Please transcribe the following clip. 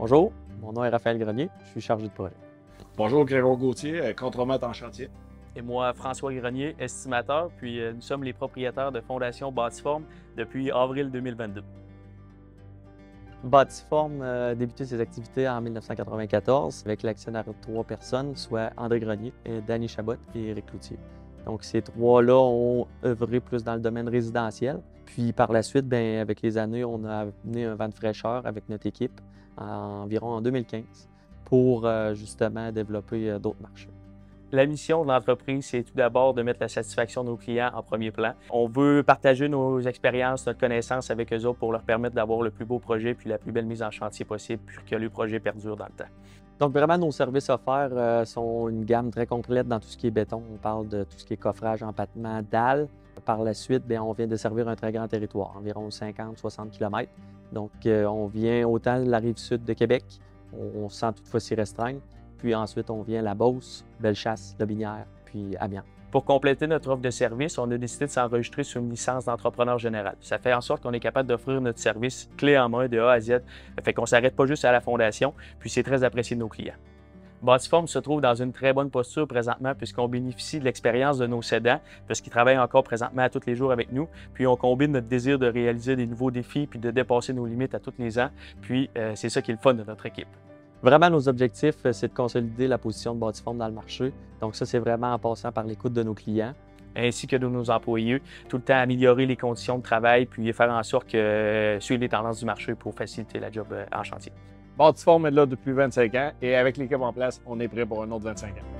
Bonjour, mon nom est Raphaël Grenier, je suis chargé de projet. Bonjour, Grégoire Gauthier, contremaître en chantier. Et moi, François Grenier, estimateur, puis nous sommes les propriétaires de Fondation Bâtiforme depuis avril 2022. Bâtiforme a débuté ses activités en 1994 avec l'actionnaire de 3 personnes, soit André Grenier, Danny Chabot et Éric Cloutier. Donc ces 3-là ont œuvré plus dans le domaine résidentiel. Puis par la suite, avec les années, on a amené un vent de fraîcheur avec notre équipe environ en 2015 pour justement développer d'autres marchés. La mission de l'entreprise, c'est tout d'abord de mettre la satisfaction de nos clients en premier plan. On veut partager nos expériences, notre connaissance avec eux autres pour leur permettre d'avoir le plus beau projet puis la plus belle mise en chantier possible pour que le projet perdure dans le temps. Donc vraiment, nos services offerts sont une gamme très complète dans tout ce qui est béton. On parle de tout ce qui est coffrage, empattement, dalles. Par la suite, on vient desservir un très grand territoire, environ 50-60 km. Donc on vient autant de la rive sud de Québec, on sent toutefois s'y restreindre. Puis ensuite, on vient La Beauce, Bellechasse, Lobinière, puis Amiens. Pour compléter notre offre de service, on a décidé de s'enregistrer sur une licence d'entrepreneur général. Ça fait en sorte qu'on est capable d'offrir notre service clé en main de A à Z. Ça fait qu'on ne s'arrête pas juste à la fondation, puis c'est très apprécié de nos clients. Bâtiforme se trouve dans une très bonne posture présentement puisqu'on bénéficie de l'expérience de nos cédants, parce qu'ils travaillent encore présentement à tous les jours avec nous. Puis on combine notre désir de réaliser des nouveaux défis puis de dépasser nos limites à tous les ans. Puis c'est ça qui est le fun de notre équipe. Vraiment, nos objectifs, c'est de consolider la position de Bâtiforme dans le marché. Donc ça, c'est vraiment en passant par l'écoute de nos clients. Ainsi que de nos employés, tout le temps améliorer les conditions de travail puis faire en sorte que suivre les tendances du marché pour faciliter la job en chantier. Bâtiforme est là depuis 25 ans et avec l'équipe en place, on est prêt pour un autre 25 ans.